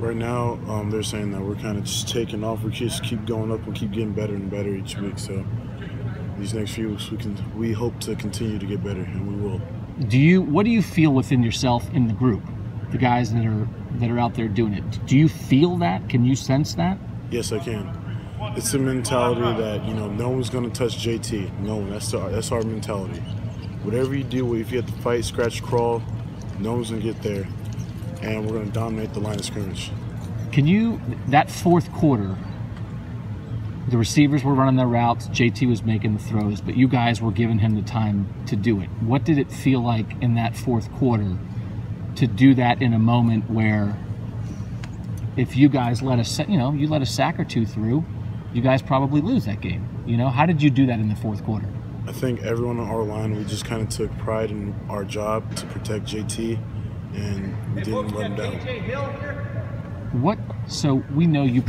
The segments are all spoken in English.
Right now, they're saying that we're kind of just taking off. We just keep going up and keep getting better and better each week. So these next few weeks, we hope to continue to get better, and we will. What do you feel within yourself in the group, the guys that are out there doing it? Do you feel that? Can you sense that? Yes, I can. It's a mentality that no one's going to touch JT. No one. That's our mentality. Whatever you do, if you have to fight, scratch, crawl, no one's going to get there. And we're going to dominate the line of scrimmage. That fourth quarter, the receivers were running their routes, JT was making the throws, but you guys were giving him the time to do it. What did it feel like in that fourth quarter to do that in a moment where if you guys let a sack or two through, you guys probably lose that game? How did you do that in the fourth quarter? I think everyone on our line, we just kind of took pride in our job to protect JT. And we didn't let him down. So we know you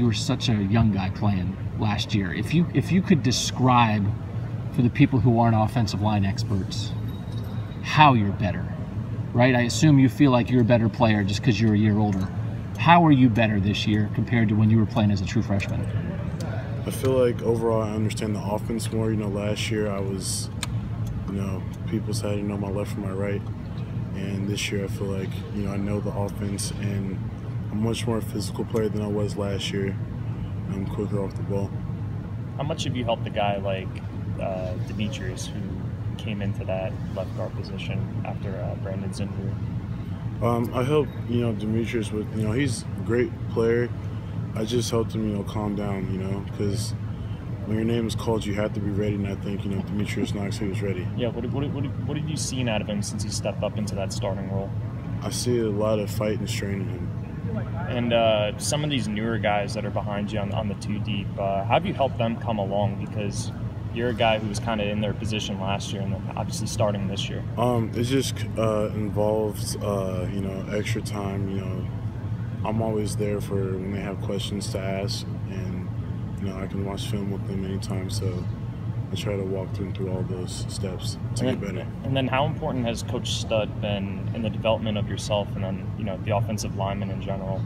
were such a young guy playing last year. If you could describe for the people who aren't offensive line experts how you're better, right? I assume you feel like you're a better player just because you're a year older. How are you better this year compared to when you were playing as a true freshman? I feel like overall I understand the offense more. Last year I was, people said my left from my right. And this year I feel like, I know the offense, and I'm a much more physical player than I was last year. I'm quicker off the ball. How much have you helped a guy like Demetrius, who came into that left guard position after Brandon's injury? I helped, Demetrius with, he's a great player. I just helped him, calm down, because when your name is called, you have to be ready, and I think, Demetrius Knox, he was ready. Yeah, what have you seen out of him since he stepped up into that starting role? I see a lot of fight and strain in him. And some of these newer guys that are behind you on the two deep, how have you helped them come along? Because you're a guy who was kind of in their position last year and then obviously starting this year. It just involves, extra time. I'm always there for when they have questions to ask, and I can watch film with them anytime, so I try to walk them through all those steps to get better. And then how important has Coach Stud been in the development of yourself and then, the offensive lineman in general?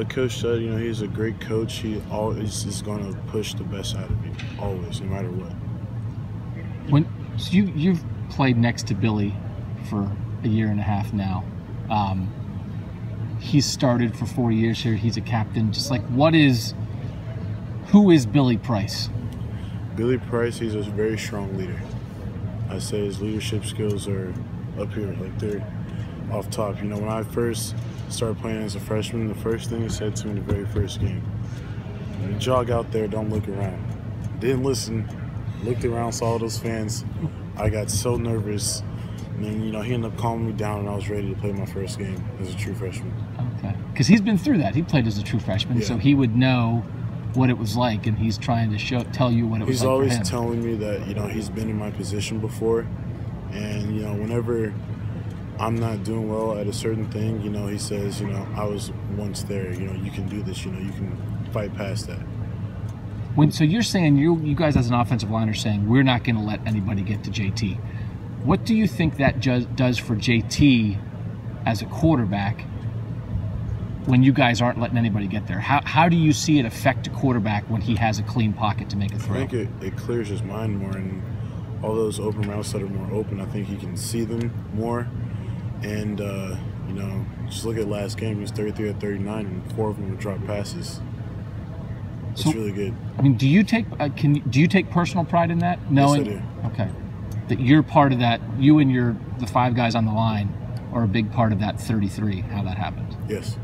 Coach Stud, he's a great coach. He always is going to push the best out of you, always, no matter what. So you've played next to Billy for a year and a half now. He's started for 4 years here. He's a captain. Just like, who is Billy Price? Billy Price, he's a very strong leader. I say his leadership skills are up here, like they're off top. When I first started playing as a freshman, the first thing he said to me the very first game, when you jog out there, don't look around. Didn't listen, looked around, saw all those fans. I got so nervous. And then, he ended up calming me down, and I was ready to play my first game as a true freshman. Okay. Because he's been through that. He played as a true freshman, so he would know what it was like, and he's trying to tell you what it was like for him. He's always telling me that, he's been in my position before, and, whenever I'm not doing well at a certain thing, he says, I was once there, you can do this, you can fight past that. So you're saying, you guys as an offensive line are saying, we're not going to let anybody get to JT. What do you think that does for JT as a quarterback when you guys aren't letting anybody get there? How do you see it affect a quarterback when he has a clean pocket to make a throw? I think it clears his mind more, and all those open routes that are more open, I think he can see them more. And, just look at last game. He was 33 of 39, and 4 of them were drop passes. It's really good. I mean, do you take personal pride in that? Knowing, yes, I do. Okay. That you're part of that, you and the 5 guys on the line are a big part of that 33, how that happened. Yes.